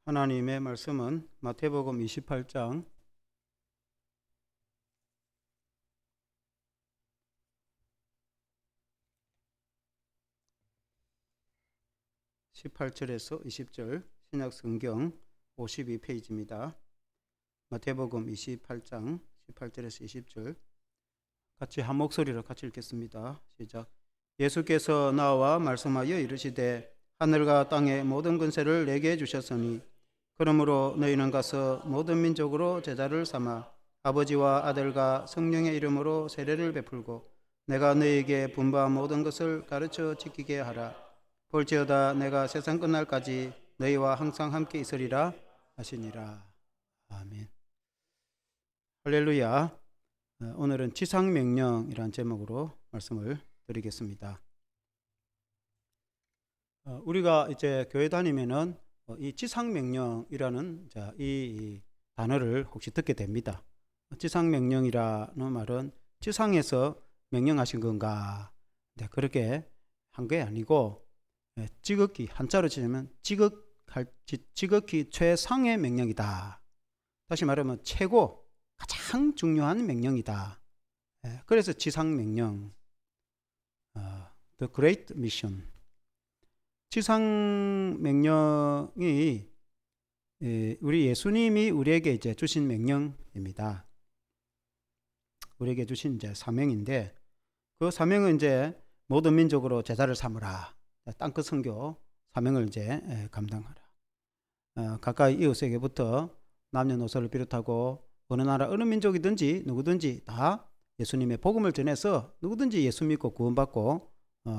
하나님의 말씀은 마태복음 28장 18절에서 20절, 신약성경 52페이지입니다. 마태복음 28장 18절에서 20절 같이 한 목소리로 같이 읽겠습니다. 시작. 예수께서 나와 말씀하여 이르시되 하늘과 땅의 모든 권세를 내게 주셨으니 그러므로 너희는 가서 모든 민족으로 제자를 삼아 아버지와 아들과 성령의 이름으로 세례를 베풀고 내가 너희에게 분부한 모든 것을 가르쳐 지키게 하라. 볼지어다 내가 세상 끝날까지 너희와 항상 함께 있으리라 하시니라. 아멘. 할렐루야. 오늘은 지상명령이라는 제목으로 말씀을 드리겠습니다. 우리가 이제 교회 다니면은 이 지상명령이라는 이 단어를 혹시 듣게 됩니다. 지상명령이라는 말은 지상에서 명령하신 건가? 네, 그렇게 한 게 아니고 지극히 한자로 치면 지극히 최상의 명령이다. 다시 말하면 최고 가장 중요한 명령이다. 그래서 지상명령, The Great Mission. 지상명령이 우리 예수님이 우리에게 이제 주신 명령입니다. 우리에게 주신 이제 사명인데 그 사명은 이제 모든 민족으로 제자를 삼으라. 땅끝 선교 사명을 이제 감당하라. 가까이 이웃에게부터 남녀노소를 비롯하고 어느 나라 어느 민족이든지 누구든지 다 예수님의 복음을 전해서 누구든지 예수 믿고 구원받고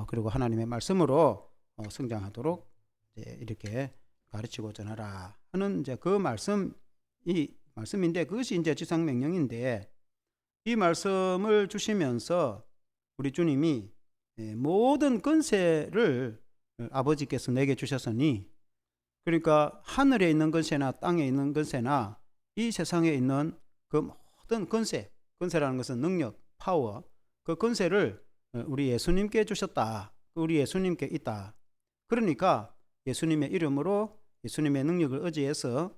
그리고 하나님의 말씀으로 성장하도록 이렇게 가르치고 전하라 하는 이제 그 말씀인데 그것이 이제 지상명령인데 이 말씀을 주시면서 우리 주님이 모든 권세를 아버지께서 내게 주셨으니 그러니까 하늘에 있는 권세나 땅에 있는 권세나 이 세상에 있는 그 모든 권세라는 것은 능력, 파워, 그 권세를 우리 예수님께 주셨다. 우리 예수님께 있다. 그러니까 예수님의 이름으로 예수님의 능력을 의지해서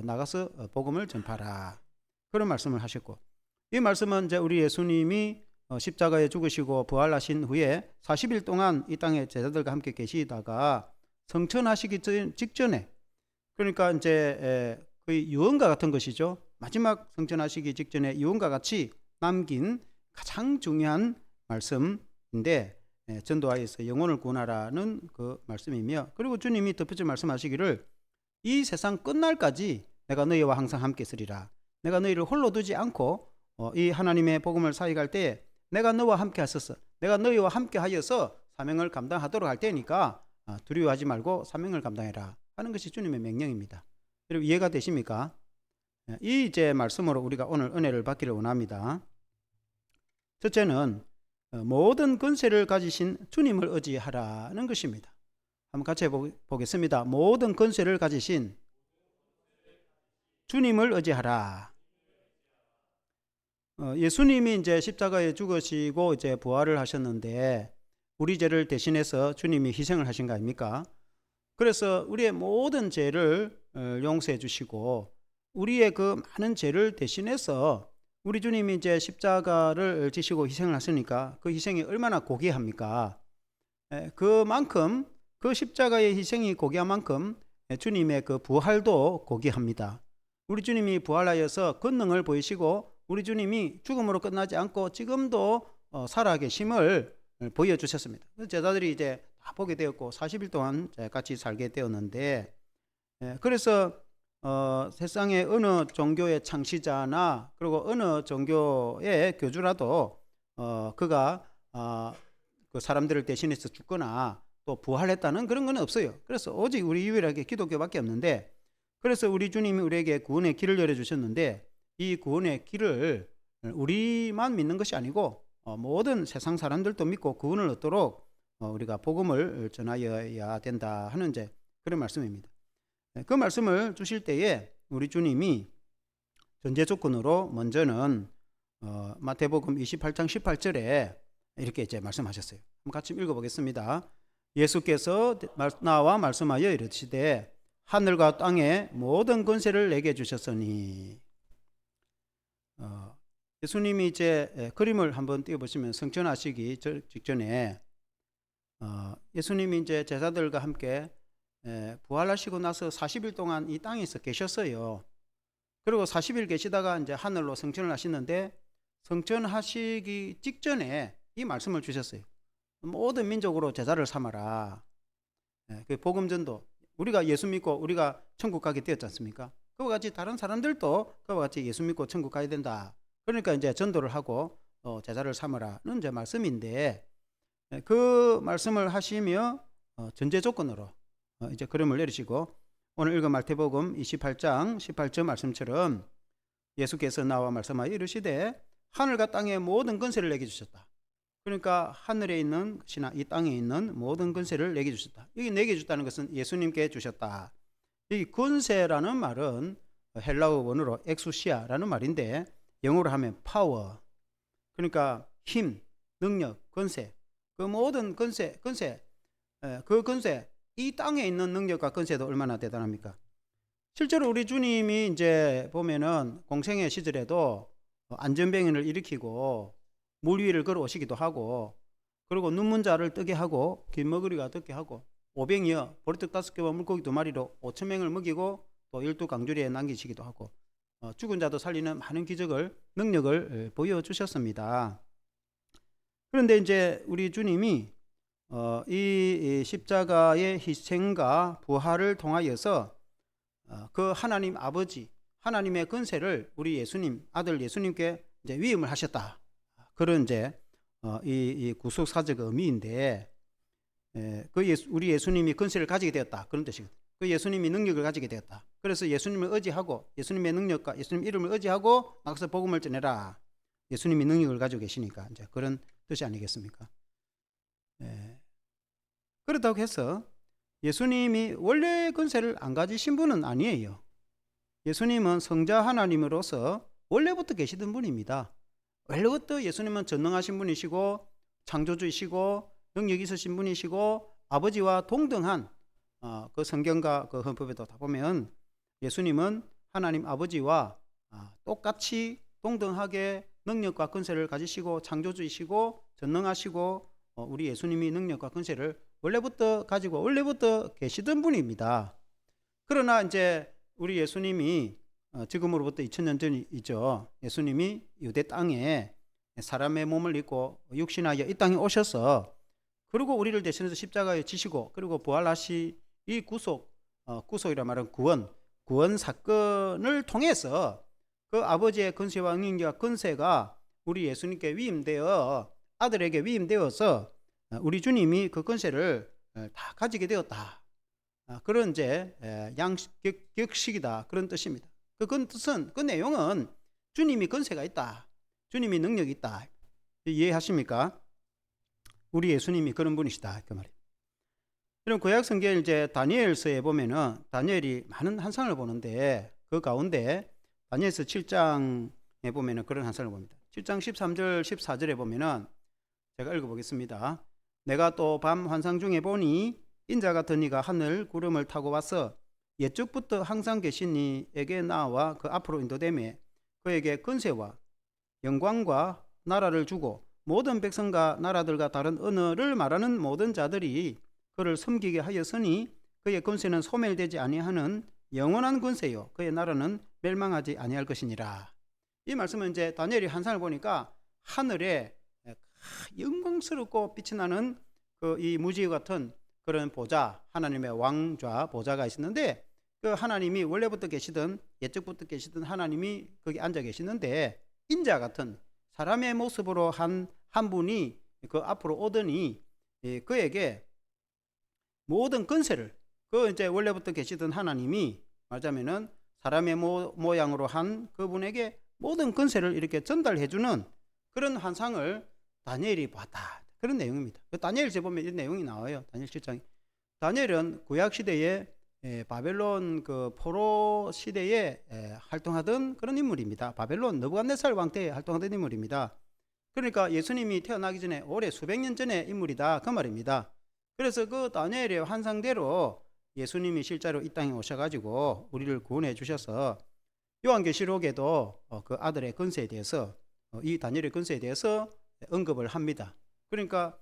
나가서 복음을 전파라. 그런 말씀을 하셨고 이 말씀은 이제 우리 예수님이 십자가에 죽으시고 부활하신 후에 40일 동안 이 땅에 제자들과 함께 계시다가 성천하시기 직전에 그러니까 이제 거의 유언과 같은 것이죠. 마지막 성천하시기 직전에 유언과 같이 남긴 가장 중요한 말씀인데 전도하여서 영혼을 구원하라는 그 말씀이며 그리고 주님이 덧붙여 말씀하시기를 이 세상 끝날까지 내가 너희와 항상 함께 있으리라. 내가 너희를 홀로 두지 않고 이 하나님의 복음을 사역할 때 내가 너와 함께 하소서. 내가 너희와 함께 하여서 사명을 감당하도록 할 테니까 두려워하지 말고 사명을 감당해라 하는 것이 주님의 명령입니다. 여러분 이해가 되십니까? 이 이제 말씀으로 우리가 오늘 은혜를 받기를 원합니다. 첫째는 모든 권세를 가지신 주님을 의지하라는 것입니다. 한번 같이 해보겠습니다. 모든 권세를 가지신 주님을 의지하라. 예수님이 이제 십자가에 죽으시고 이제 부활을 하셨는데 우리 죄를 대신해서 주님이 희생을 하신 거 아닙니까? 그래서 우리의 모든 죄를 용서해 주시고 우리의 그 많은 죄를 대신해서 우리 주님이 이제 십자가를 지시고 희생을 하시니까 그 희생이 얼마나 고귀합니까? 그만큼 그 십자가의 희생이 고귀한 만큼 주님의 그 부활도 고귀합니다. 우리 주님이 부활하여서 권능을 보이시고 우리 주님이 죽음으로 끝나지 않고 지금도 살아계심을 보여주셨습니다. 제자들이 이제 다 보게 되었고 40일 동안 같이 살게 되었는데 그래서 세상의 어느 종교의 창시자나 그리고 어느 종교의 교주라도 그가 그 사람들을 대신해서 죽거나 또 부활했다는 그런 건 없어요. 그래서 오직 우리 유일하게 기독교밖에 없는데 그래서 우리 주님이 우리에게 구원의 길을 열어주셨는데 이 구원의 길을 우리만 믿는 것이 아니고 모든 세상 사람들도 믿고 구원을 얻도록 우리가 복음을 전하여야 된다 하는 이제 그런 말씀입니다. 그 말씀을 주실 때에 우리 주님이 전제 조건으로 먼저는 마태복음 28장 18절에 이렇게 이제 말씀하셨어요. 한번 같이 읽어보겠습니다. 예수께서 나와 말씀하여 이르시되 하늘과 땅의 모든 권세를 내게 주셨으니. 예수님이 이제 그림을 한번 띄워보시면 성천하시기 직전에 예수님이 이제 제자들과 함께 부활하시고 나서 40일 동안 이 땅에서 계셨어요. 그리고 40일 계시다가 이제 하늘로 승천을 하시는데, 승천하시기 직전에 이 말씀을 주셨어요. 모든 민족으로 제자를 삼아라. 그 복음전도, 우리가 예수 믿고 우리가 천국 가게 되었지 않습니까? 그와 같이 다른 사람들도 그와 같이 예수 믿고 천국 가야 된다. 그러니까 이제 전도를 하고 제자를 삼으라는 이제 말씀인데, 그 말씀을 하시며 전제 조건으로 이제 그림을 내리시고, 오늘 읽은 마태복음 28장 18절 말씀처럼 예수께서 나와 말씀하여 이르시되 하늘과 땅의 모든 권세를 내게 주셨다. 그러니까 하늘에 있는 것이나 이 땅에 있는 모든 권세를 내게 주셨다. 여기 내게 주셨다는 것은 예수님께 주셨다. 이 권세라는 말은 헬라어 원어로 엑수시아라는 말인데, 영어로 하면 파워, 그러니까 힘, 능력, 권세, 그 모든 권세, 그 권세, 이 땅에 있는 능력과 권세도 얼마나 대단합니까? 실제로 우리 주님이 이제 보면은 공생의 시절에도 안전병을 일으키고 물 위를 걸어오시기도 하고, 그리고 눈문 자를 뜨게 하고 긴 머그리가 듣게 하고, 오병이어 보리떡 5개와 물고기 2마리로 5,000명을 먹이고 또 12강주리에 남기시기도 하고, 죽은 자도 살리는 많은 기적을, 능력을 보여주셨습니다. 그런데 이제 우리 주님이 이 십자가의 희생과 부활을 통하여서 그 하나님 아버지, 하나님의 권세를 우리 예수님, 아들 예수님께 이제 위임을 하셨다. 그런 이제 이 구속사적 의미인데, 우리 예수님이 권세를 가지게 되었다, 그런 뜻이거든요. 그 예수님이 능력을 가지게 되었다. 그래서 예수님을 의지하고, 예수님의 능력과 예수님 이름을 의지하고 나가서 복음을 전해라. 예수님이 능력을 가지고 계시니까 이제 그런 뜻이 아니겠습니까? 그렇다고 해서 예수님이 원래 권세를 안 가지신 분은 아니에요. 예수님은 성자 하나님으로서 원래부터 계시던 분입니다. 원래부터 예수님은 전능하신 분이시고 창조주이시고 능력이 있으신 분이시고, 아버지와 동등한 그 성경과 그 헌법에도 다 보면 예수님은 하나님 아버지와 똑같이 동등하게 능력과 권세를 가지시고 창조주이시고 전능하시고, 우리 예수님이 능력과 권세를 원래부터 가지고 원래부터 계시던 분입니다. 그러나 이제 우리 예수님이 지금으로부터 2000년 전이죠. 예수님이 유대 땅에 사람의 몸을 입고 육신하여 이 땅에 오셔서, 그리고 우리를 대신해서 십자가에 지시고, 그리고 부활하시 이 구속이라 말은 구원 사건을 통해서 그 아버지의 권세와 능력과 권세가 우리 예수님께 위임되어 아들에게 위임되어서 우리 주님이 그 권세를 다 가지게 되었다. 그런 이제 양격식이다, 그런 뜻입니다. 그 뜻은, 그 내용은 주님이 권세가 있다, 주님이 능력이 있다, 이해하십니까? 우리 예수님이 그런 분이시다, 그 말이에요. 그럼 구약 성경 이제 다니엘서에 보면은 다니엘이 많은 환상을 보는데, 그 가운데 다니엘서 7장에 보면은 그런 환상을 봅니다. 7장 13절 14절에 보면은 제가 읽어보겠습니다. 내가 또 밤 환상 중에 보니 인자 같은 이가 하늘 구름을 타고 와서 옛적부터 항상 계신 이에게 나와 그 앞으로 인도되매 그에게 권세와 영광과 나라를 주고 모든 백성과 나라들과 다른 언어를 말하는 모든 자들이 그를 섬기게 하였으니 그의 권세는 소멸되지 아니하는 영원한 권세요 그의 나라는 멸망하지 아니할 것이니라. 이 말씀은 이제 다니엘이 환상을 보니까 하늘에 영광스럽고 빛이 나는 그 이 무지개 같은 그런 보좌, 하나님의 왕좌 보좌가 있었는데, 그 하나님이 원래부터 계시던, 옛적부터 계시던 하나님이 거기 앉아 계시는데, 인자 같은 사람의 모습으로 한 분이 그 앞으로 오더니 그에게 모든 권세를, 그 이제 원래부터 계시던 하나님이 말하자면은 사람의 모양으로 한 그분에게 모든 권세를 이렇게 전달해주는 그런 환상을 다니엘이 봤다, 그런 내용입니다. 다니엘서 보면 이런 내용이 나와요. 다니엘 7장에. 다니엘은 구약 시대에 바벨론 그 포로 시대에 활동하던 그런 인물입니다. 바벨론 느부갓네살 왕 때 활동하던 인물입니다. 그러니까 예수님이 태어나기 전에 오래 수백 년 전의 인물이다, 그 말입니다. 그래서 그 다니엘의 환상대로 예수님이 실제로 이 땅에 오셔가지고 우리를 구원해 주셔서 요한계시록에도 그 아들의 권세에 대해서 이 다니엘의 권세에 대해서 언급을 합니다. 그러니까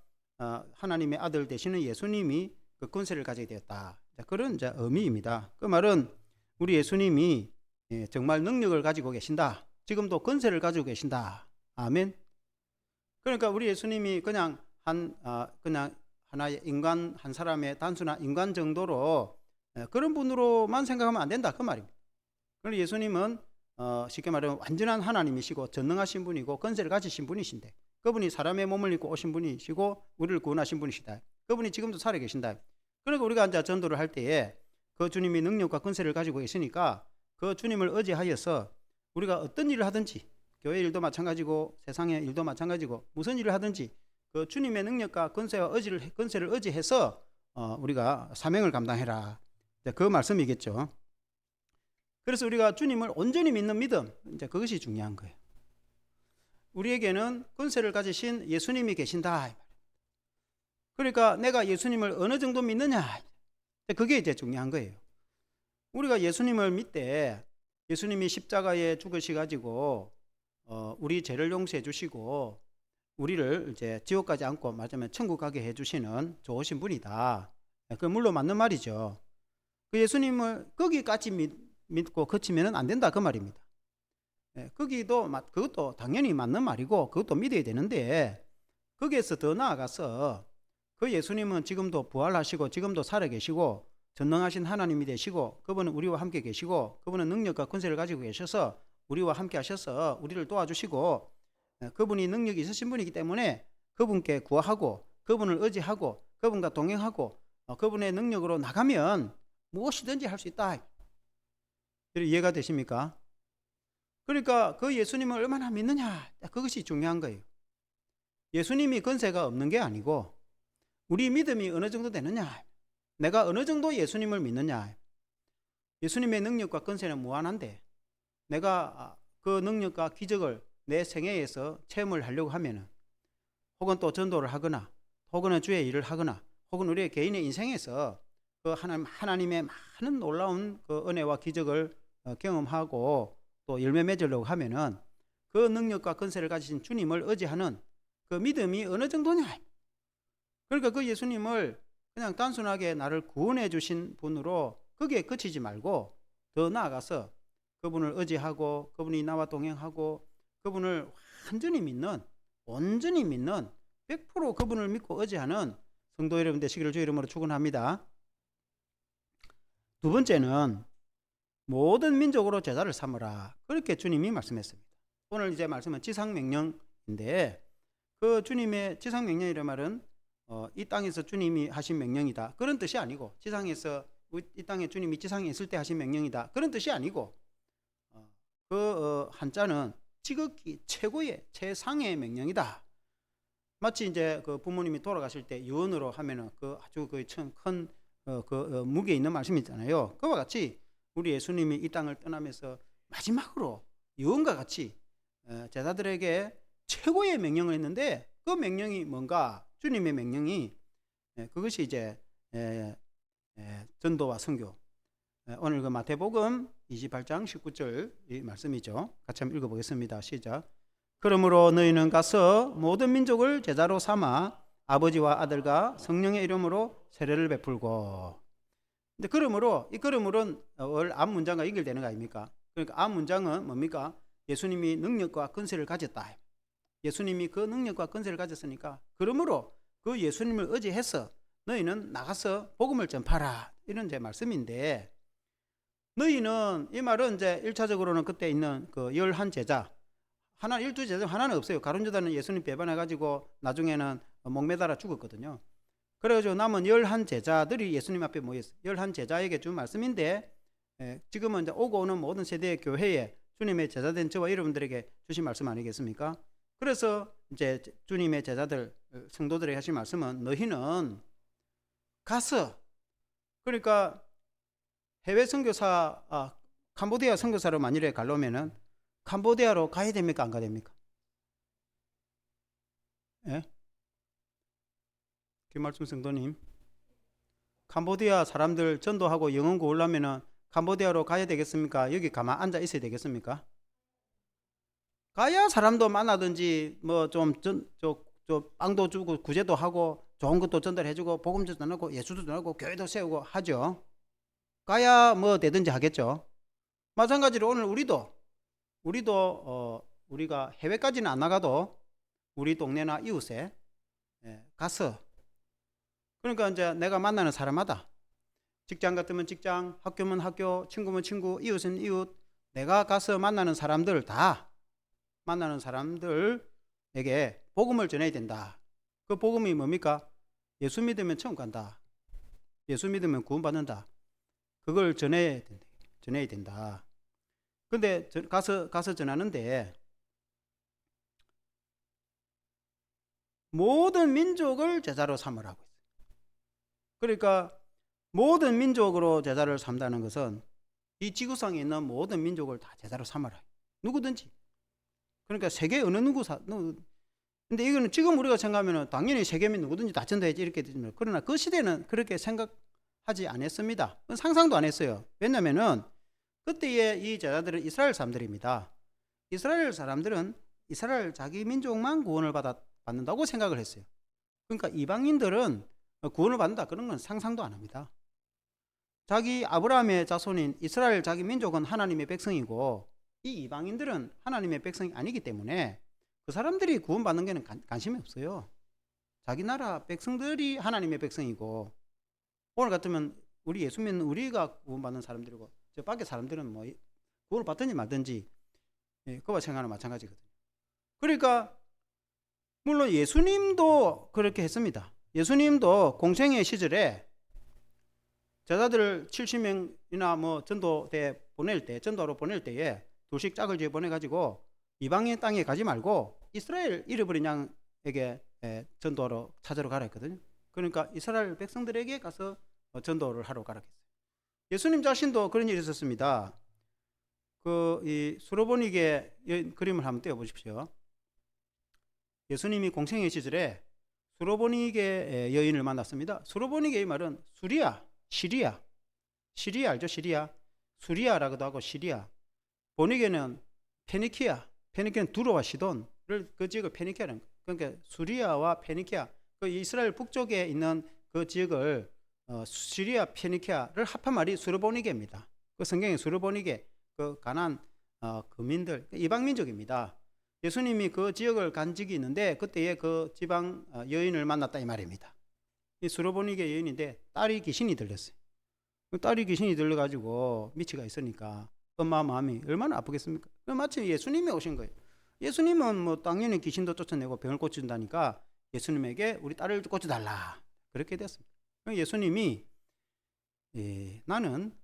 하나님의 아들 되시는 예수님이 그 권세를 가지게 되었다. 그런 이제 의미입니다. 그 말은 우리 예수님이 정말 능력을 가지고 계신다. 지금도 권세를 가지고 계신다. 아멘. 그러니까 우리 예수님이 그냥 그냥 하나의 인간, 한 사람의 단순한 인간 정도로 그런 분으로만 생각하면 안 된다. 그 말입니다. 그런데 예수님은 쉽게 말하면 완전한 하나님이시고 전능하신 분이고 권세를 가지신 분이신데, 그분이 사람의 몸을 입고 오신 분이시고 우리를 구원하신 분이시다. 그분이 지금도 살아 계신다. 그러니까 우리가 이제 전도를 할 때에 그 주님이 능력과 권세를 가지고 계시니까 그 주님을 의지하여서 우리가 어떤 일을 하든지, 교회 일도 마찬가지고 세상의 일도 마찬가지고 무슨 일을 하든지 그 주님의 능력과 권세를 의지해서 우리가 사명을 감당해라. 그 말씀이겠죠. 그래서 우리가 주님을 온전히 믿는 믿음, 이제 그것이 중요한 거예요. 우리에게는 권세를 가지신 예수님이 계신다. 그러니까 내가 예수님을 어느 정도 믿느냐, 그게 이제 중요한 거예요. 우리가 예수님을 믿되 예수님이 십자가에 죽으셔가지고 우리 죄를 용서해 주시고 우리를 이제 지옥 가지 않고 맞으면 천국 가게 해주시는 좋으신 분이다. 그 물론 맞는 말이죠. 그 예수님을 거기까지 믿고 그치면 안 된다, 그 말입니다. 그것도 당연히 맞는 말이고 그것도 믿어야 되는데, 거기에서 더 나아가서 그 예수님은 지금도 부활하시고 지금도 살아계시고 전능하신 하나님이 되시고 그분은 우리와 함께 계시고 그분은 능력과 권세를 가지고 계셔서 우리와 함께 하셔서 우리를 도와주시고 그분이 능력이 있으신 분이기 때문에 그분께 구하고 그분을 의지하고 그분과 동행하고 그분의 능력으로 나가면 무엇이든지 할 수 있다. 이해가 되십니까? 그러니까 그 예수님을 얼마나 믿느냐, 그것이 중요한 거예요. 예수님이 권세가 없는 게 아니고 우리 믿음이 어느 정도 되느냐, 내가 어느 정도 예수님을 믿느냐. 예수님의 능력과 권세는 무한한데 내가 그 능력과 기적을 내 생애에서 체험을 하려고 하면은, 혹은 또 전도를 하거나 혹은 주의 일을 하거나 혹은 우리의 개인의 인생에서 그 하나님의 많은 놀라운 그 은혜와 기적을 경험하고 또 열매 맺으려고 하면은 그 능력과 권세를 가지신 주님을 의지하는 그 믿음이 어느 정도냐. 그러니까 그 예수님을 그냥 단순하게 나를 구원해 주신 분으로 거기에 그치지 말고 더 나아가서 그분을 의지하고 그분이 나와 동행하고 그분을 완전히 믿는, 온전히 믿는 100% 그분을 믿고 의지하는 성도 여러분 되시기를 주의 이름으로 축원합니다. 두 번째는 모든 민족으로 제자를 삼으라, 그렇게 주님이 말씀했습니다. 오늘 이제 말씀은 지상명령인데 그 주님의 지상명령이란 말은 이 땅에서 주님이 하신 명령이다, 그런 뜻이 아니고, 지상에서 이 땅에 주님이 지상에 있을 때 하신 명령이다, 그런 뜻이 아니고, 그 한자는 지극히 최고의 최상의 명령이다. 마치 이제 그 부모님이 돌아가실 때 유언으로 하면은 그 아주 큰 무게 있는 말씀이잖아요. 그와 같이 우리 예수님이 이 땅을 떠나면서 마지막으로 유언과 같이 제자들에게 최고의 명령을 했는데, 그 명령이 뭔가, 주님의 명령이 그것이 이제 전도와 선교. 오늘 그 마태복음 28장 19절 이 말씀이죠. 같이 한번 읽어보겠습니다. 시작. 그러므로 너희는 가서 모든 민족을 제자로 삼아 아버지와 아들과 성령의 이름으로 세례를 베풀고. 근데 그러므로, 이 그러므로는 앞 문장과 연결되는 거 아닙니까? 그러니까 앞 문장은 뭡니까? 예수님이 능력과 권세를 가졌다. 예수님이 그 능력과 권세를 가졌으니까 그러므로 그 예수님을 의지해서 너희는 나가서 복음을 전파라, 이런 제 말씀인데, 너희는, 이 말은 이제 1차적으로는 그때 있는 그 11제자, 하나 12제자 하나는 없어요. 가룟 유다는 예수님 배반해가지고 나중에는 목매달아 죽었거든요. 그래가지고 남은 11제자들이 예수님 앞에 모였어요. 11제자에게 준 말씀인데, 지금은 이제 오고 오는 모든 세대의 교회에 주님의 제자된 저와 여러분들에게 주신 말씀 아니겠습니까? 그래서 이제 주님의 제자들, 성도들에게 하신 말씀은 너희는 가서, 그러니까 해외 선교사, 캄보디아 선교사로 만일에 가려면은 캄보디아로 가야 됩니까, 안 가야 됩니까? 예? 그 말씀 성도님, 캄보디아 사람들 전도하고 영혼 구하려면은 캄보디아로 가야 되겠습니까? 여기 가만 앉아 있어야 되겠습니까? 가야 사람도 만나든지 뭐 좀 빵도 주고 구제도 하고 좋은 것도 전달해주고 복음도 전하고 예수도 전하고 교회도 세우고 하죠. 가야 뭐 되든지 하겠죠. 마찬가지로 오늘 우리도 우리가 해외까지는 안 나가도 우리 동네나 이웃에 가서, 그러니까 이제 내가 만나는 사람마다 직장 같으면 직장, 학교면 학교, 친구면 친구, 이웃은 이웃, 내가 가서 만나는 사람들 다 만나는 사람들에게 복음을 전해야 된다. 그 복음이 뭡니까? 예수 믿으면 천국 간다. 예수 믿으면 구원받는다. 그걸 전해야 된다. 근데 가서 전하는데 모든 민족을 제자로 삼으라고 했어요. 그러니까 모든 민족으로 제자를 삼다는 것은 이 지구상에 있는 모든 민족을 다 제자로 삼아라. 누구든지. 그러니까 세계 어느 근데 이거는 지금 우리가 생각하면 당연히 세계민 누구든지 다 전도해야지 이렇게 되지만, 그러나 그 시대는 그렇게 생각하지 않았습니다. 상상도 안 했어요. 왜냐면은 그때의 이 제자들은 이스라엘 사람들입니다. 이스라엘 사람들은 이스라엘 자기 민족만 구원을 받는다고 생각을 했어요. 그러니까 이방인들은 구원을 받는다 그런 건 상상도 안 합니다. 자기 아브라함의 자손인 이스라엘 자기 민족은 하나님의 백성이고 이 이방인들은 하나님의 백성이 아니기 때문에 그 사람들이 구원받는 게는 관심이 없어요. 자기 나라 백성들이 하나님의 백성이고, 오늘 같으면 우리 예수 믿는 우리가 구원받는 사람들이고 저 밖에 사람들은 뭐 구원을 받든지 말든지 그와 생각하는 마찬가지거든요. 그러니까 물론 예수님도 그렇게 했습니다. 예수님도 공생의 시절에 제자들 70명이나 뭐 전도로 보낼 때에 둘씩 짝을 지어 보내가지고 이방인 땅에 가지 말고 이스라엘 잃어버린 양에게 전도하러 찾으러 가라 했거든요. 그러니까 이스라엘 백성들에게 가서 전도를 하러 가라 했어요. 예수님 자신도 그런 일이 있었습니다. 이 수로보니게 그림을 한번 떼어보십시오. 예수님이 공생의 시절에 수로보니게 여인을 만났습니다. 수로보니게 이 말은 시리아 알죠? 수리아라고도 하고 시리아. 보니게는 페니키아는 두로와 시돈을 그 지역을 페니키아라는 거예요. 그러니까 수리아와 페니키아, 그 이스라엘 북쪽에 있는 그 지역을 시리아 페니키아를 합한 말이 수르보니게입니다. 그 성경에 수르보니게 그 가난 거민들 이방 민족입니다. 예수님이 그 지역을 간 적이 있는데 그때에 그 지방 여인을 만났다 이 말입니다. 이 수르보니게 여인인데 딸이 귀신이 들렸어요. 그 딸이 귀신이 들려가지고 미치가 있으니까 엄마 마음이 얼마나 아프겠습니까? 마침 예수님이 오신 거예요. 예수님은 뭐 당연히 귀신도 쫓아내고 병을 고쳐준다니까 예수님에게 우리 딸을 고쳐달라 그렇게 됐습니다. 예수님이 나는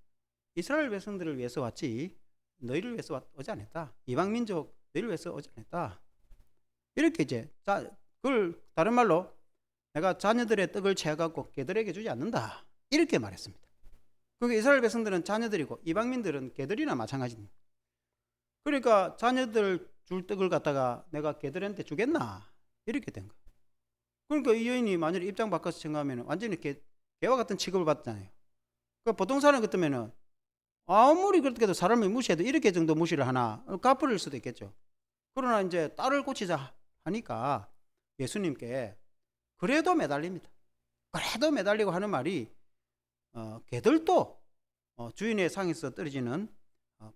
이스라엘 백성들을 위해서 왔지 너희를 위해서 오지 않았다. 이방민족 너희를 위해서 오지 않았다. 이렇게 이제 그걸 다른 말로 내가 자녀들의 떡을 채워갖고 개들에게 주지 않는다 이렇게 말했습니다. 그러니까 이스라엘 백성들은 자녀들이고 이방민들은 개들이나 마찬가지입니다. 그러니까 자녀들 줄 떡을 갖다가 내가 개들한테 주겠나 이렇게 된 거예요. 그러니까 이 여인이 만약에 입장 바꿔서 생각하면 완전히 개와 같은 취급을 받잖아요. 그러니까 보통 사람 같으면 아무리 그렇게 해도 사람을 무시해도 이렇게 정도 무시를 하나 갚을 수도 있겠죠. 그러나 이제 딸을 고치자 하니까 예수님께 그래도 매달립니다. 그래도 매달리고 하는 말이 개들도 주인의 상에서 떨어지는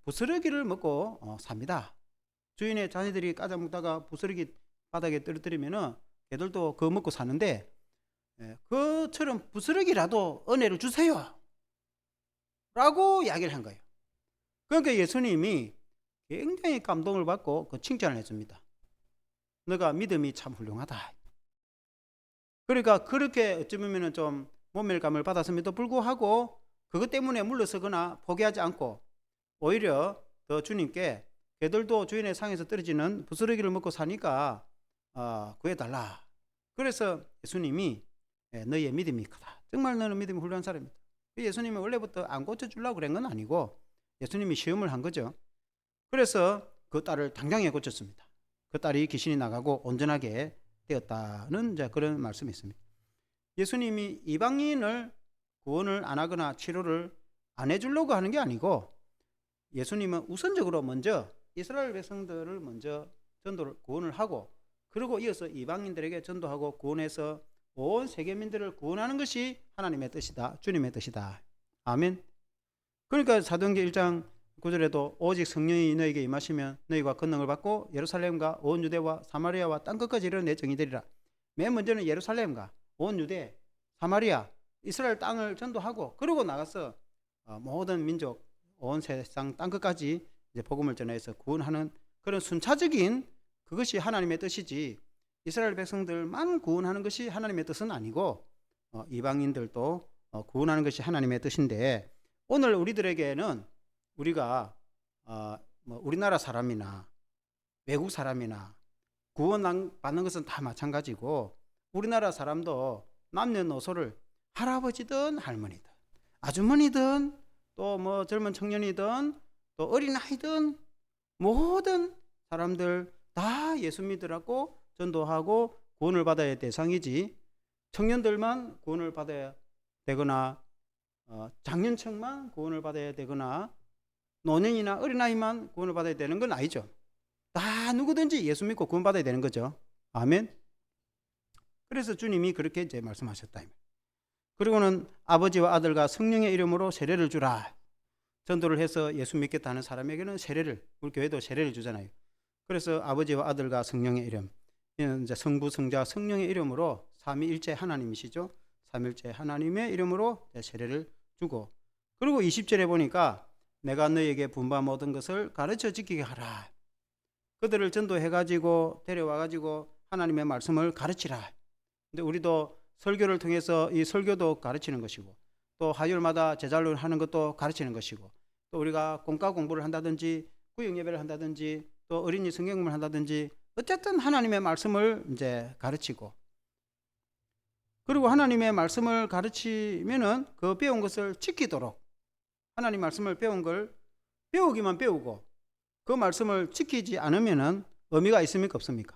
부스러기를 먹고 삽니다. 주인의 자녀들이 까자먹다가 부스러기 바닥에 떨어뜨리면은 개들도 그거 먹고 사는데 그처럼 부스러기라도 은혜를 주세요 라고 이야기를 한 거예요. 그러니까 예수님이 굉장히 감동을 받고 그 칭찬을 했습니다. 너가 믿음이 참 훌륭하다. 그러니까 그렇게 어쩌면 좀 모멸감을 받았음에도 불구하고 그것 때문에 물러서거나 포기하지 않고 오히려 더 주님께 개들도 주인의 상에서 떨어지는 부스러기를 먹고 사니까 구해달라. 그래서 예수님이 너희의 믿음이 크다. 정말 너는 믿음이 훌륭한 사람이다. 예수님이 원래부터 안 고쳐주려고 그런 건 아니고 예수님이 시험을 한 거죠. 그래서 그 딸을 당장에 고쳤습니다. 그 딸이 귀신이 나가고 온전하게 되었다는 그런 말씀이 있습니다. 예수님이 이방인을 구원을 안 하거나 치료를 안 해주려고 하는 게 아니고, 예수님은 우선적으로 먼저 이스라엘 백성들을 먼저 전도를 구원을 하고, 그리고 이어서 이방인들에게 전도하고 구원해서 온 세계민들을 구원하는 것이 하나님의 뜻이다, 주님의 뜻이다. 아멘. 그러니까 사도행전 1장 9절에도 오직 성령이 너에게 임하시면 너희가 권능을 받고 예루살렘과 온 유대와 사마리아와 땅끝까지 이르러 내 증이 되리라. 맨 먼저는 예루살렘과 온 유대, 사마리아, 이스라엘 땅을 전도하고, 그러고 나가서 모든 민족, 온 세상 땅끝까지 이제 복음을 전해서 구원하는 그런 순차적인, 그것이 하나님의 뜻이지, 이스라엘 백성들만 구원하는 것이 하나님의 뜻은 아니고 이방인들도 구원하는 것이 하나님의 뜻인데, 오늘 우리들에게는 우리가 우리나라 사람이나 외국 사람이나 구원 받는 것은 다 마찬가지고, 우리나라 사람도 남녀노소를 할아버지든 할머니든 아주머니든 또 뭐 젊은 청년이든 또 어린아이든 모든 사람들 다 예수 믿으라고 전도하고 구원을 받아야 할 대상이지, 청년들만 구원을 받아야 되거나 장년층만 구원을 받아야 되거나 노년이나 어린아이만 구원을 받아야 되는 건 아니죠. 다 누구든지 예수 믿고 구원 받아야 되는 거죠. 아멘. 그래서 주님이 그렇게 이제 말씀하셨다. 그리고는 아버지와 아들과 성령의 이름으로 세례를 주라. 전도를 해서 예수 믿겠다 하는 사람에게는 세례를, 우리 교회도 세례를 주잖아요. 그래서 아버지와 아들과 성령의 이름, 이제 성부, 성자, 성령의 이름으로 삼위일체 하나님이시죠. 삼일체 하나님의 이름으로 세례를 주고, 그리고 20절에 보니까 내가 너에게 분바 모든 것을 가르쳐 지키게 하라. 그들을 전도해가지고 데려와가지고 하나님의 말씀을 가르치라. 근데 우리도 설교를 통해서 이 설교도 가르치는 것이고, 또 화요일마다 제자를 하는 것도 가르치는 것이고, 또 우리가 공과 공부를 한다든지 구역 예배를 한다든지 또 어린이 성경을 한다든지, 어쨌든 하나님의 말씀을 이제 가르치고, 그리고 하나님의 말씀을 가르치면은 그 배운 것을 지키도록, 하나님 말씀을 배운 걸 배우기만 배우고 그 말씀을 지키지 않으면은 의미가 있습니까, 없습니까?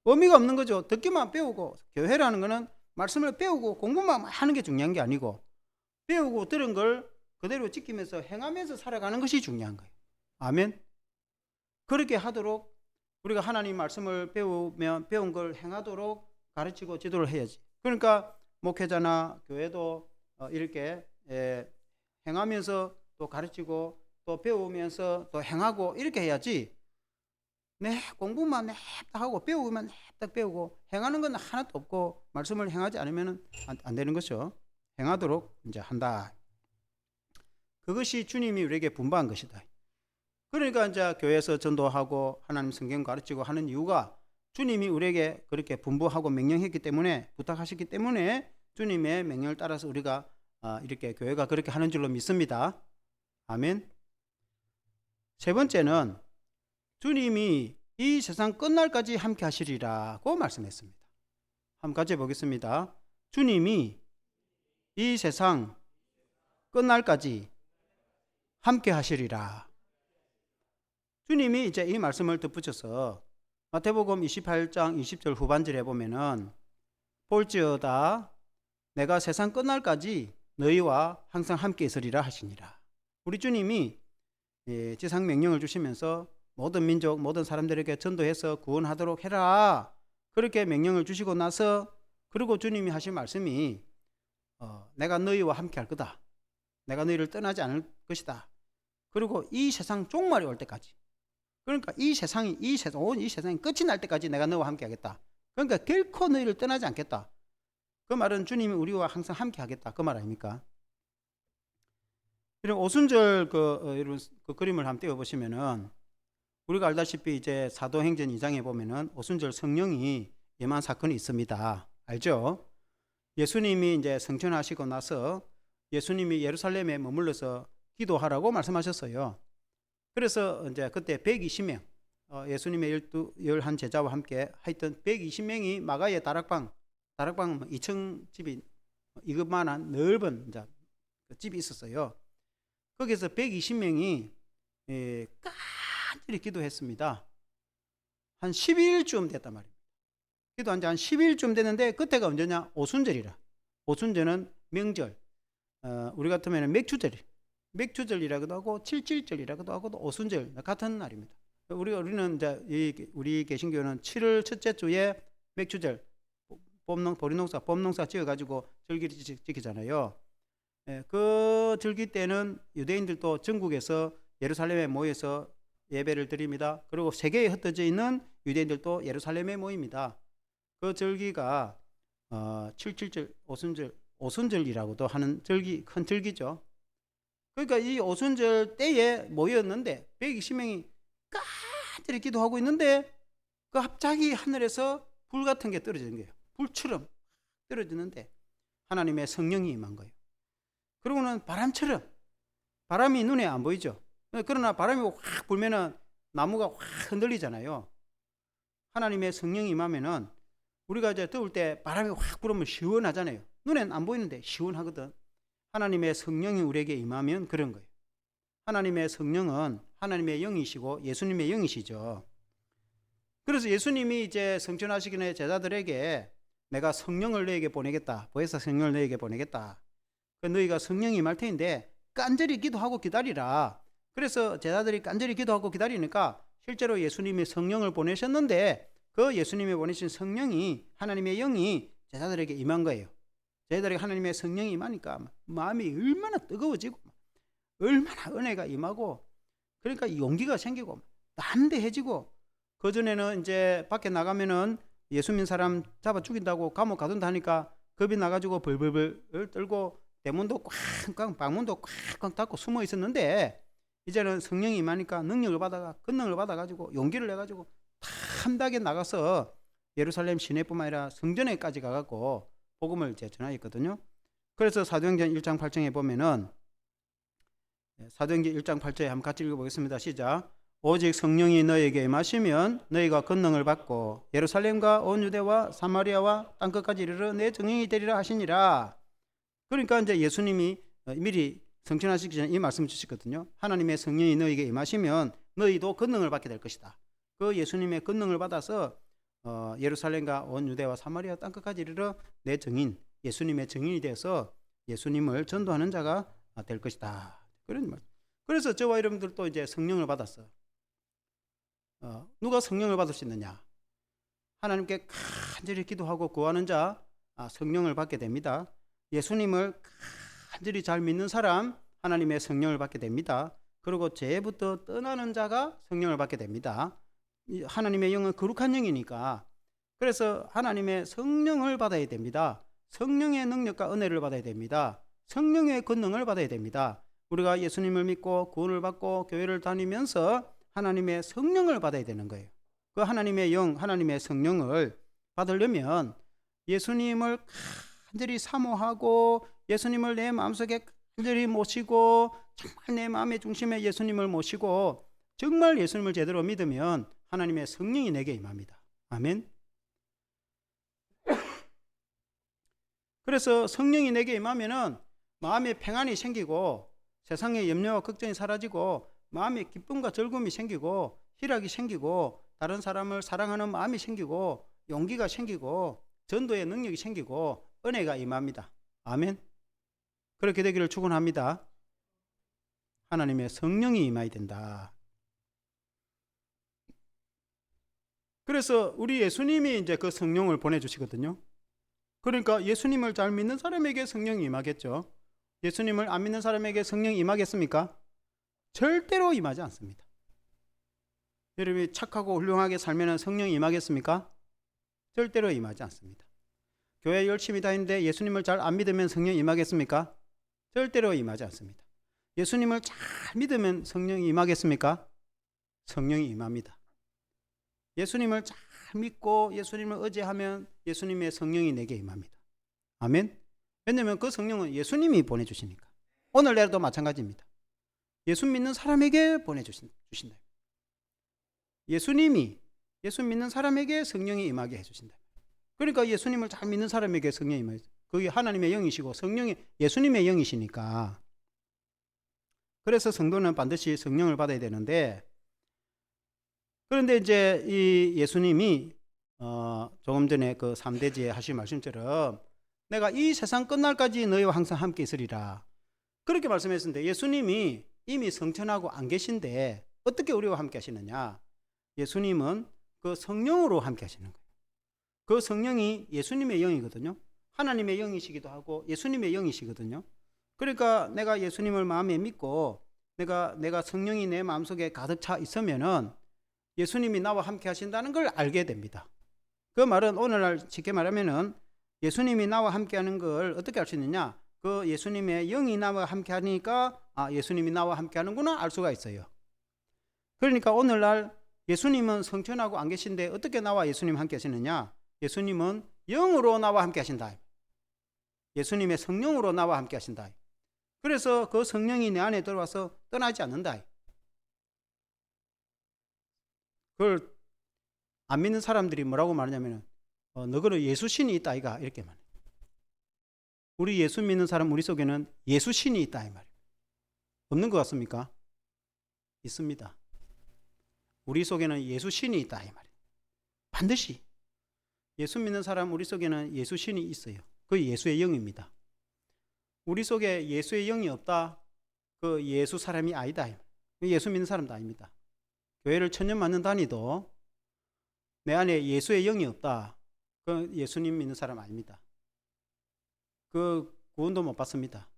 의미가 없는 거죠. 듣기만 배우고, 교회라는 거는 말씀을 배우고 공부만 하는 게 중요한 게 아니고, 배우고 들은 걸 그대로 지키면서 행하면서 살아가는 것이 중요한 거예요. 아멘. 그렇게 하도록 우리가 하나님 말씀을 배우면 배운 걸 행하도록 가르치고 지도를 해야지. 그러니까 목회자나 교회도 이렇게 행하면서 또 가르치고 또 배우면서 또 행하고 이렇게 해야지, 공부만 냅다 하고 배우기만 냅다 배우고 행하는 건 하나도 없고 말씀을 행하지 않으면 안 되는 것이죠. 행하도록 이제 한다. 그것이 주님이 우리에게 분부한 것이다. 그러니까 이제 교회에서 전도하고 하나님 성경 가르치고 하는 이유가, 주님이 우리에게 그렇게 분부하고 명령했기 때문에, 부탁하셨기 때문에 주님의 명령을 따라서 우리가 이렇게 교회가 그렇게 하는 줄로 믿습니다. 아멘. 세 번째는 주님이 이 세상 끝날까지 함께 하시리라고 말씀했습니다. 한번 같이 보겠습니다. 주님이 이 세상 끝날까지 함께 하시리라. 주님이 이제 이 말씀을 덧붙여서 마태복음 28장 20절 후반절에 보면은, 볼지어다 내가 세상 끝날까지 너희와 항상 함께 있으리라 하시니라. 우리 주님이 지상 명령을 주시면서 모든 민족, 모든 사람들에게 전도해서 구원하도록 해라, 그렇게 명령을 주시고 나서, 그리고 주님이 하신 말씀이 내가 너희와 함께 할 거다, 내가 너희를 떠나지 않을 것이다, 그리고 이 세상 종말이 올 때까지, 그러니까 이 세상이 끝이 날 때까지 내가 너와 함께 하겠다, 그러니까 결코 너희를 떠나지 않겠다. 그 말은 주님이 우리와 항상 함께 하겠다, 그 말 아닙니까? 이런 오순절 그 그림을 한번 띄워보시면은, 우리가 알다시피 이제 사도행전 2장에 보면은 오순절 성령이 임한 사건이 있습니다. 알죠? 예수님이 이제 성천하시고 나서 예수님이 예루살렘에 머물러서 기도하라고 말씀하셨어요. 그래서 이제 그때 120명, 예수님의 11 제자와 함께 하여튼 120명이 마가의 다락방 2층 집이 이것만한 넓은 이제 그 집이 있었어요. 거기서 120명이 간절히 기도했습니다. 한 10일쯤 됐단 말입니다. 기도한 지 한 10일쯤 됐는데, 그때가 언제냐? 오순절이라. 오순절은 명절. 우리 같으면 맥주절이라고도 하고 7.7절이라고도 하고 오순절 같은 날입니다. 우리는 이제 우리 개신교는 7월 첫째 주에 맥주절 보리농사 봄농사 지어가지고 절기를 지키잖아요. 그 절기 때는 유대인들도 전국에서 예루살렘에 모여서 예배를 드립니다. 그리고 세계에 흩어져 있는 유대인들도 예루살렘에 모입니다. 그 절기가 7.7절 오순절이라고도 하는 절기, 큰 절기죠. 그러니까 이 오순절 때에 모였는데 120명이 간절히 기도하고 있는데 그 갑자기 하늘에서 불 같은 게 떨어지는 거예요. 불처럼 떨어지는데 하나님의 성령이 임한 거예요. 그러고는 바람처럼, 바람이 눈에 안 보이죠. 그러나 바람이 확 불면은 나무가 확 흔들리잖아요. 하나님의 성령이 임하면은 우리가 이제 더울 때 바람이 확 불으면 시원하잖아요. 눈엔 안 보이는데 시원하거든. 하나님의 성령이 우리에게 임하면 그런 거예요. 하나님의 성령은 하나님의 영이시고 예수님의 영이시죠. 그래서 예수님이 이제 성천하시기 전에 제자들에게 내가 성령을 너에게 보내겠다. 보혜사 성령을 너에게 보내겠다. 너희가 성령이 임할 터인데 간절히 기도하고 기다리라. 그래서 제자들이 간절히 기도하고 기다리니까 실제로 예수님이 성령을 보내셨는데 그 예수님이 보내신 성령이 하나님의 영이 제자들에게 임한 거예요. 제자들에게 하나님의 성령이 임하니까 마음이 얼마나 뜨거워지고 얼마나 은혜가 임하고 그러니까 용기가 생기고 담대해지고 그전에는 이제 밖에 나가면은 예수 믿는 사람 잡아 죽인다고 감옥 가둔다 하니까 겁이 나가지고 벌벌벌 떨고 대문도 꽉꽉 방문도 꽉꽉 닫고 숨어 있었는데 이제는 성령이 임하니까 능력을 받아가 권능을 받아가지고 용기를 내가지고 탐나게 나가서 예루살렘 시내뿐만 아니라 성전에까지 가갖고 복음을 이제 전하였거든요. 그래서 사도행전 1장 8장에 보면은 사도행전 1장 8절에 한번 같이 읽어보겠습니다. 시작. 오직 성령이 너에게 임하시면 너희가 권능을 받고 예루살렘과 온 유대와 사마리아와 땅끝까지 이르러 내 증인이 되리라 하시니라. 그러니까 이제 예수님이 미리 성천하시기 전에 이 말씀을 주셨거든요. 하나님의 성령이 너에게 임하시면 너희도 권능을 받게 될 것이다. 그 예수님의 권능을 받아서 예루살렘과 온 유대와 사마리아 땅끝까지 이르러 내 증인, 예수님의 증인이 돼서 예수님을 전도하는 자가 될 것이다. 그런 말. 그래서 저와 여러분들도 이제 성령을 받았어. 누가 성령을 받을 수 있느냐? 하나님께 간절히 기도하고 구하는 자 성령을 받게 됩니다. 예수님을 간절히 잘 믿는 사람 하나님의 성령을 받게 됩니다. 그리고 죄부터 떠나는 자가 성령을 받게 됩니다. 하나님의 영은 거룩한 영이니까 그래서 하나님의 성령을 받아야 됩니다. 성령의 능력과 은혜를 받아야 됩니다. 성령의 권능을 받아야 됩니다. 우리가 예수님을 믿고 구원을 받고 교회를 다니면서 하나님의 성령을 받아야 되는 거예요. 그 하나님의 영, 하나님의 성령을 받으려면 예수님을 간절히 사모하고 예수님을 내 마음속에 간절히 모시고 정말 내 마음의 중심에 예수님을 모시고 정말 예수님을 제대로 믿으면 하나님의 성령이 내게 임합니다. 아멘. 그래서 성령이 내게 임하면은 마음에 평안이 생기고 세상의 염려와 걱정이 사라지고 마음에 기쁨과 즐거움이 생기고 희락이 생기고 다른 사람을 사랑하는 마음이 생기고 용기가 생기고 전도의 능력이 생기고 은혜가 임합니다. 아멘. 그렇게 되기를 축원합니다. 하나님의 성령이 임해야 된다. 그래서 우리 예수님이 이제 그 성령을 보내주시거든요. 그러니까 예수님을 잘 믿는 사람에게 성령이 임하겠죠. 예수님을 안 믿는 사람에게 성령이 임하겠습니까? 절대로 임하지 않습니다. 여러분이 착하고 훌륭하게 살면 성령이 임하겠습니까? 절대로 임하지 않습니다. 교회 열심히 다니는데 예수님을 잘 안 믿으면 성령이 임하겠습니까? 절대로 임하지 않습니다. 예수님을 잘 믿으면 성령이 임하겠습니까? 성령이 임합니다. 예수님을 잘 믿고 예수님을 의지하면 예수님의 성령이 내게 임합니다. 아멘. 왜냐하면 그 성령은 예수님이 보내주시니까. 오늘날도 마찬가지입니다. 예수 믿는 사람에게 보내주신다. 예수님이 예수 믿는 사람에게 성령이 임하게 해주신다. 그러니까 예수님을 잘 믿는 사람에게 성령이 임하게. 그게 하나님의 영이시고 성령이 예수님의 영이시니까. 그래서 성도는 반드시 성령을 받아야 되는데, 그런데 이제 이 예수님이 조금 전에 그 3대지에 하신 말씀처럼 내가 이 세상 끝날까지 너희와 항상 함께 있으리라. 그렇게 말씀했는데 예수님이 이미 성천하고 안 계신데 어떻게 우리와 함께 하시느냐? 예수님은 그 성령으로 함께 하시는 거예요. 그 성령이 예수님의 영이거든요. 하나님의 영이시기도 하고 예수님의 영이시거든요. 그러니까 내가 예수님을 마음에 믿고 내가 성령이 내 마음속에 가득 차 있으면은 예수님이 나와 함께 하신다는 걸 알게 됩니다. 그 말은 오늘날 쉽게 말하면은 예수님이 나와 함께 하는 걸 어떻게 알 수 있느냐? 그 예수님의 영이 나와 함께 하니까 예수님이 나와 함께 하는구나 알 수가 있어요. 그러니까 오늘날 예수님은 성천하고 안 계신데 어떻게 나와 예수님 함께 하시느냐? 예수님은 영으로 나와 함께 하신다. 예수님의 성령으로 나와 함께 하신다. 그래서 그 성령이 내 안에 들어와서 떠나지 않는다. 그걸 안 믿는 사람들이 뭐라고 말하냐면 너거는 예수신이 있다 이가 이렇게 말해요. 우리 예수 믿는 사람 우리 속에는 예수신이 있다 이 말이에요. 없는 것 같습니까? 있습니다. 우리 속에는 예수신이 있다 이 말이에요. 반드시 예수 믿는 사람 우리 속에는 예수신이 있어요. 그 예수의 영입니다. 우리 속에 예수의 영이 없다. 그 예수 사람이 아니다. 예수 믿는 사람도 아닙니다. 교회를 천년 만년 다니도 내 안에 예수의 영이 없다. 그 예수님 믿는 사람 아닙니다. 그 구원도 못 받습니다.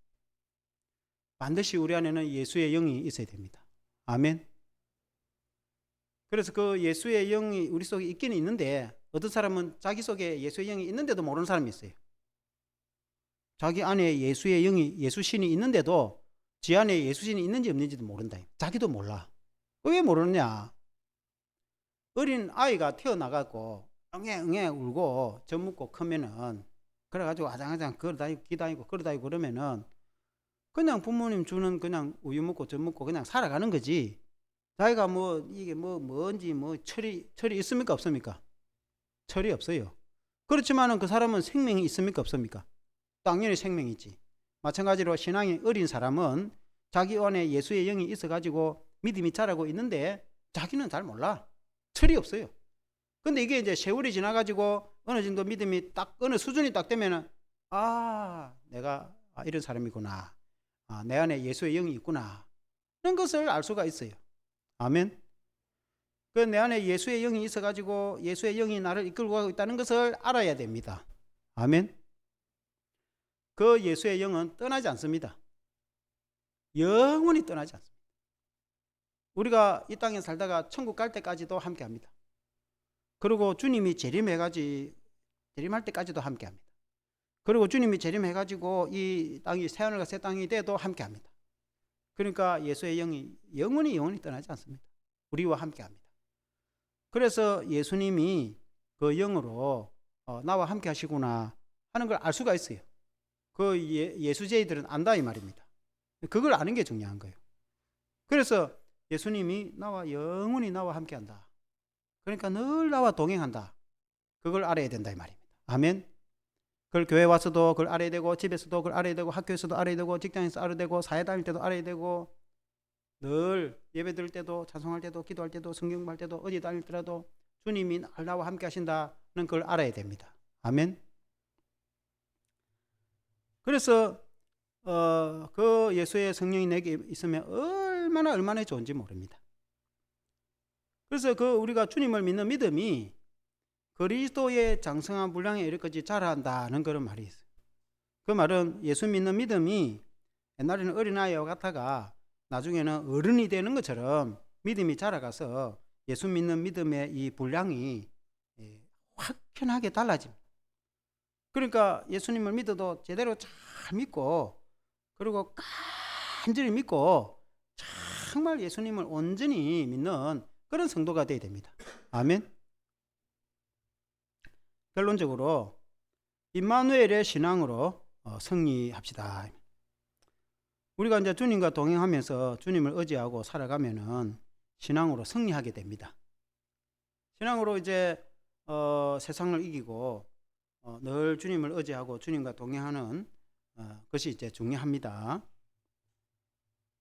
반드시 우리 안에는 예수의 영이 있어야 됩니다. 아멘. 그래서 그 예수의 영이 우리 속에 있기는 있는데 어떤 사람은 자기 속에 예수의 영이 있는데도 모르는 사람이 있어요. 자기 안에 예수의 영이 예수신이 있는데도 지 안에 예수신이 있는지 없는지도 모른다. 자기도 몰라. 왜 모르느냐? 어린 아이가 태어나갖고 응애 울고 젖 묻고 크면은 그래가지고 아장아장 걸어다니고 기다니고 걸어다니고 그러면은 그냥 부모님 주는 그냥 우유 먹고 젖 먹고 그냥 살아가는 거지. 자기가 뭐 이게 뭔지 철이 있습니까 없습니까? 철이 없어요. 그렇지만은 그 사람은 생명이 있습니까 없습니까? 당연히 생명이 있지. 마찬가지로 신앙이 어린 사람은 자기 안에 예수의 영이 있어가지고 믿음이 자라고 있는데 자기는 잘 몰라. 철이 없어요. 근데 이게 이제 세월이 지나가지고 어느 정도 믿음이 딱 어느 수준이 딱 되면은 내가 이런 사람이구나. 내 안에 예수의 영이 있구나. 그런 것을 알 수가 있어요. 아멘. 그 내 안에 예수의 영이 있어가지고 예수의 영이 나를 이끌고 가고 있다는 것을 알아야 됩니다. 아멘. 그 예수의 영은 떠나지 않습니다. 영원히 떠나지 않습니다. 우리가 이 땅에 살다가 천국 갈 때까지도 함께 합니다. 그리고 주님이 재림할 때까지도 함께 합니다. 그리고 주님이 재림해가지고 이 땅이 새하늘과 새 땅이 돼도 함께 합니다. 그러니까 예수의 영이 영원히 떠나지 않습니다. 우리와 함께 합니다. 그래서 예수님이 그 영으로 나와 함께 하시구나 하는 걸 알 수가 있어요. 그 예수제이들은 안다 이 말입니다. 그걸 아는 게 중요한 거예요. 그래서 예수님이 영원히 나와 함께 한다. 그러니까 늘 나와 동행한다. 그걸 알아야 된다 이 말입니다. 아멘. 그걸 교회 와서도 그걸 알아야 되고 집에서도 그걸 알아야 되고 학교에서도 알아야 되고 직장에서 알아야 되고 사회 다닐 때도 알아야 되고 늘 예배 드릴 때도 찬송할 때도 기도할 때도 성경 볼 때도 어디 다닐 때라도 주님이 나와 함께 하신다는 걸 알아야 됩니다. 아멘. 그래서 그 예수의 성령이 내게 있으면 얼마나 좋은지 모릅니다. 그래서 그 우리가 주님을 믿는 믿음이 그리스도의 장성한 분량에 이르기까지 자라한다는 그런 말이 있어요. 그 말은 예수 믿는 믿음이 옛날에는 어린아이와 같다가 나중에는 어른이 되는 것처럼 믿음이 자라가서 예수 믿는 믿음의 이 분량이 확연하게 달라집니다. 그러니까 예수님을 믿어도 제대로 잘 믿고 그리고 간절히 믿고 정말 예수님을 온전히 믿는 그런 성도가 되어야 됩니다. 아멘. 결론적으로 임마누엘의 신앙으로 승리합시다. 우리가 이제 주님과 동행하면서 주님을 의지하고 살아가면은 신앙으로 승리하게 됩니다. 신앙으로 이제 세상을 이기고 늘 주님을 의지하고 주님과 동행하는 것이 이제 중요합니다.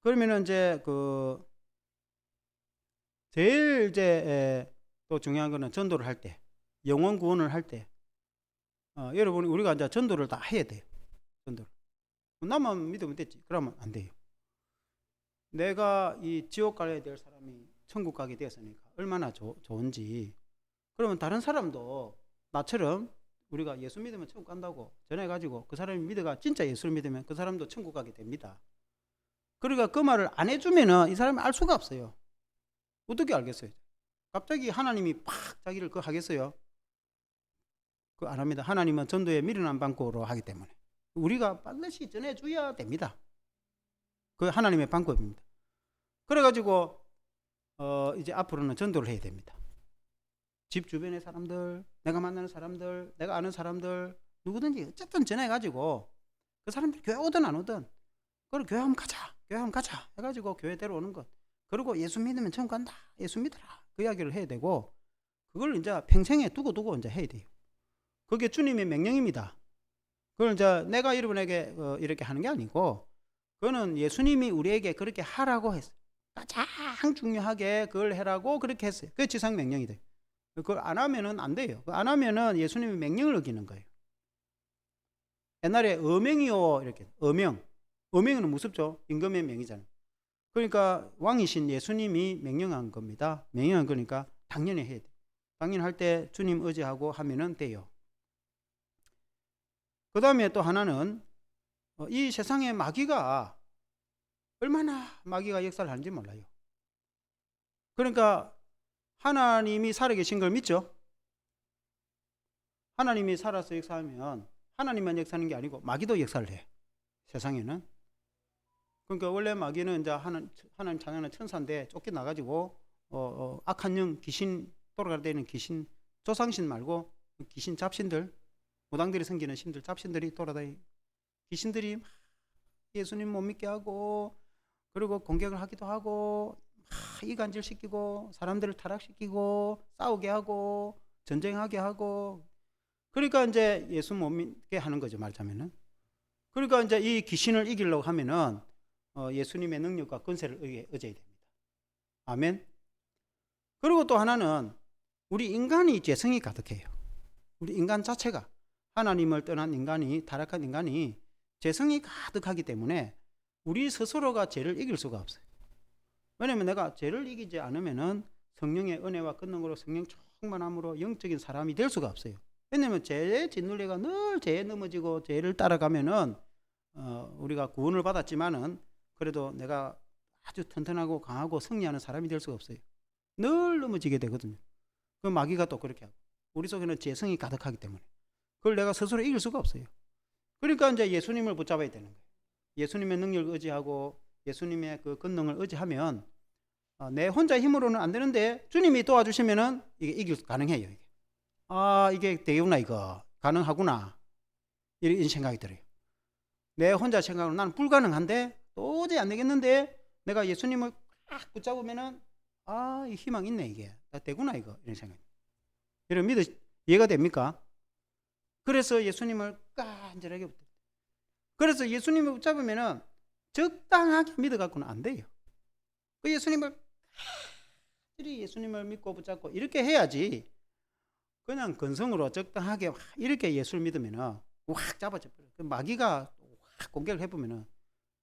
그러면은 이제 제일 이제 또 중요한 거는 전도를 할 때, 영혼 구원을 할 때, 여러분 우리가 이제 전도를 다 해야 돼요. 전도를. 나만 믿으면 됐지. 그러면 안 돼요. 내가 이 지옥 가야 될 사람이 천국 가게 되었으니까 얼마나 좋은지. 그러면 다른 사람도 나처럼 우리가 예수 믿으면 천국 간다고 전해가지고 그 사람이 믿어가 진짜 예수를 믿으면 그 사람도 천국 가게 됩니다. 그러니까 그 말을 안 해주면은 이 사람이 알 수가 없어요. 어떻게 알겠어요? 갑자기 하나님이 팍 자기를 그 하겠어요? 그 안 합니다. 하나님은 전도에 미련한 방법으로 하기 때문에 우리가 반드시 전해줘야 됩니다. 그 하나님의 방법입니다. 그래가지고 이제 앞으로는 전도를 해야 됩니다. 집 주변의 사람들, 내가 만나는 사람들, 내가 아는 사람들 누구든지 어쨌든 전해가지고 그 사람들이 교회 오든 안 오든 그걸 교회 한번 가자, 교회 한번 가자 해가지고 교회 데려오는 것. 그리고 예수 믿으면 천국 간다, 예수 믿어라 그 이야기를 해야 되고 그걸 이제 평생에 두고 이제 해야 돼요. 그게 주님의 명령입니다. 그걸 이제 내가 여러분에게 이렇게 하는 게 아니고 그거는 예수님이 우리에게 그렇게 하라고 했어요. 가장 중요하게 그걸 해라고 그렇게 했어요. 그게 지상 명령이 돼요. 그걸 안 하면은 안 돼요. 안 하면은 예수님의 명령을 어기는 거예요. 옛날에 어명이요 이렇게 어명은 무섭죠. 임금의 명이잖아요. 그러니까 왕이신 예수님이 명령한 겁니다. 명령한 거니까 당연히 해야 돼요. 당연히 할 때 주님 의지하고 하면은 돼요. 그 다음에 또 하나는 이 세상에 마귀가 얼마나 마귀가 역사를 하는지 몰라요. 그러니까 하나님이 살아계신 걸 믿죠. 하나님이 살아서 역사하면 하나님만 역사하는 게 아니고 마귀도 역사를 해. 세상에는. 그러니까 원래 마귀는 이제 하나님 창조하는 천사인데 쫓겨나가지고 악한 영 귀신 돌아다니는 귀신 조상신 말고 귀신 잡신들 무당들이 섬기는 신들 잡신들이 돌아다니 귀신들이 예수님 못 믿게 하고 그리고 공격을 하기도 하고 이간질 시키고 사람들을 타락시키고 싸우게 하고 전쟁하게 하고 그러니까 이제 예수 못 믿게 하는 거죠 말하자면은. 그러니까 이제 이 귀신을 이기려고 하면은 예수님의 능력과 권세를 의지해야 됩니다. 아멘. 그리고 또 하나는 우리 인간이 죄성이 가득해요. 우리 인간 자체가 하나님을 떠난 인간이 타락한 인간이 죄성이 가득하기 때문에 우리 스스로가 죄를 이길 수가 없어요. 왜냐하면 내가 죄를 이기지 않으면은 성령의 은혜와 권능으로 성령 충만함으로 영적인 사람이 될 수가 없어요. 왜냐하면 죄의 짓눌리가 늘 죄에 넘어지고 죄를 따라가면은 우리가 구원을 받았지만은 그래도 내가 아주 튼튼하고 강하고 승리하는 사람이 될 수가 없어요. 늘 넘어지게 되거든요. 그 마귀가 또 그렇게 하고 우리 속에는 죄성이 가득하기 때문에 그걸 내가 스스로 이길 수가 없어요. 그러니까 이제 예수님을 붙잡아야 되는 거예요. 예수님의 능력을 의지하고 예수님의 그 권능을 의지하면 내 혼자 힘으로는 안 되는데 주님이 도와주시면은 이게 가능해요. 이게 되구나 이거 가능하구나 이런 생각이 들어요. 내 혼자 생각으로 나는 불가능한데 도저히 안 되겠는데 내가 예수님을 딱 붙잡으면은 이 희망 있네 이게 되구나 이거 이런 생각. 여러분 이해가 됩니까? 그래서 예수님을 간절하게 붙잡아요. 그래서 예수님을 붙잡으면은 적당하게 믿어갖고는 안 돼요. 그 예수님을 믿고 붙잡고 이렇게 해야지. 그냥 근성으로 적당하게 이렇게 예수를 믿으면은 확 잡아져 버려. 그 마귀가 확 공격을 해보면은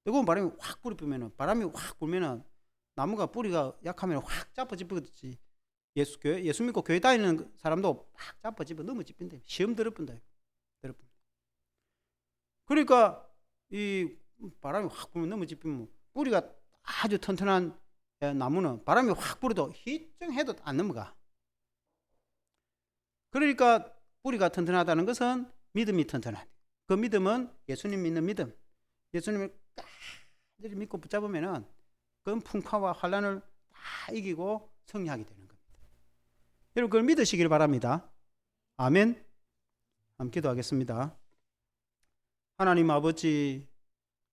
뜨거운 바람이 확 불이 불면은 바람이 확 불면은 나무가 뿌리가 약하면 확 잡아집어지. 예수 믿고 교회 다니는 사람도 확 잡아집어 넘어집힌다. 시험 들어본다. 그러니까 이 바람이 확 불면 넘어집히면 뿌리가 아주 튼튼한 나무는 바람이 확 불어도 희청해도 안 넘어가. 그러니까 뿌리가 튼튼하다는 것은 믿음이 튼튼하다. 그 믿음은 예수님 믿는 믿음. 예수님을 ቃ히 믿고 붙잡으면은 그 풍파와 환란을 다 이기고 승리하게 되는 겁니다. 여러분 그걸 믿으시길 바랍니다. 아멘. 함께 기도하겠습니다. 하나님 아버지,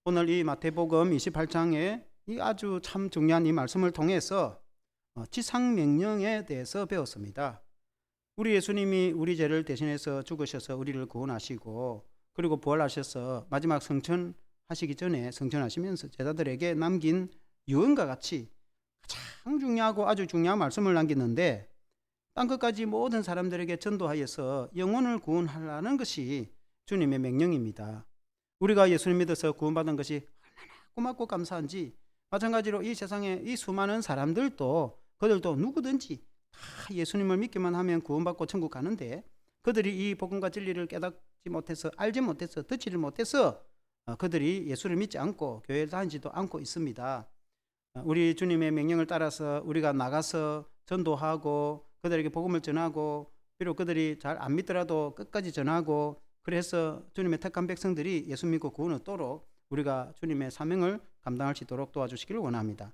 오늘 이 마태복음 28장에 이 아주 참 중요한 이 말씀을 통해서 지상명령에 대해서 배웠습니다. 우리 예수님이 우리 죄를 대신해서 죽으셔서 우리를 구원하시고 그리고 부활하셔서 마지막 성천하시기 전에 성천하시면서 제자들에게 남긴 유언과 같이 가장 중요하고 아주 중요한 말씀을 남겼는데 땅끝까지 모든 사람들에게 전도하여서 영혼을 구원하라는 것이 주님의 명령입니다. 우리가 예수를 믿어서 구원받은 것이 얼마나 고맙고 감사한지, 마찬가지로 이 세상에 이 수많은 사람들도 그들도 누구든지 다 예수님을 믿기만 하면 구원받고 천국 가는데, 그들이 이 복음과 진리를 깨닫지 못해서, 알지 못해서, 듣지를 못해서 그들이 예수를 믿지 않고 교회를 다니지도 않고 있습니다. 우리 주님의 명령을 따라서 우리가 나가서 전도하고 그들에게 복음을 전하고, 비록 그들이 잘 안 믿더라도 끝까지 전하고, 그래서 주님의 택한 백성들이 예수 믿고 구원 얻도록 우리가 주님의 사명을 감당할 수 있도록 도와주시기를 원합니다.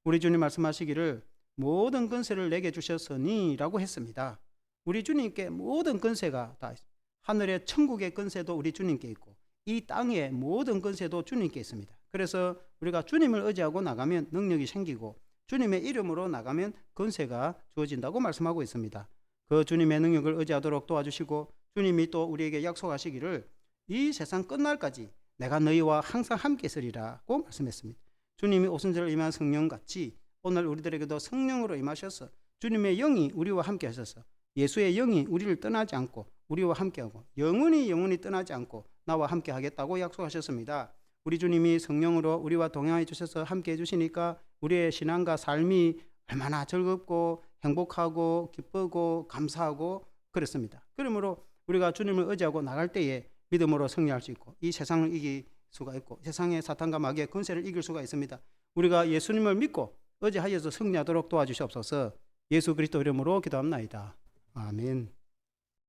우리 주님 말씀하시기를 모든 권세를 내게 주셨으니 라고 했습니다. 우리 주님께 모든 권세가 다 있습니다. 하늘의 천국의 권세도 우리 주님께 있고 이 땅의 모든 권세도 주님께 있습니다. 그래서 우리가 주님을 의지하고 나가면 능력이 생기고, 주님의 이름으로 나가면 권세가 주어진다고 말씀하고 있습니다. 그 주님의 능력을 의지하도록 도와주시고, 주님이 또 우리에게 약속하시기를 이 세상 끝날까지 내가 너희와 항상 함께 있으리라고 말씀했습니다. 주님이 오순절 임한 성령같이 오늘 우리들에게도 성령으로 임하셔서 주님의 영이 우리와 함께 하셔서 예수의 영이 우리를 떠나지 않고 우리와 함께하고 영원히 떠나지 않고 나와 함께 하겠다고 약속하셨습니다. 우리 주님이 성령으로 우리와 동행해 주셔서 함께 해주시니까 우리의 신앙과 삶이 얼마나 즐겁고 행복하고 기쁘고 감사하고 그렇습니다. 그러므로 우리가 주님을 의지하고 나갈 때에 믿음으로 승리할 수 있고 이 세상을 이길 수가 있고 세상의 사탄과 마귀의 권세를 이길 수가 있습니다. 우리가 예수님을 믿고 의지하여서 승리하도록 도와주시옵소서. 예수 그리스도 이름으로 기도합나이다. 아멘.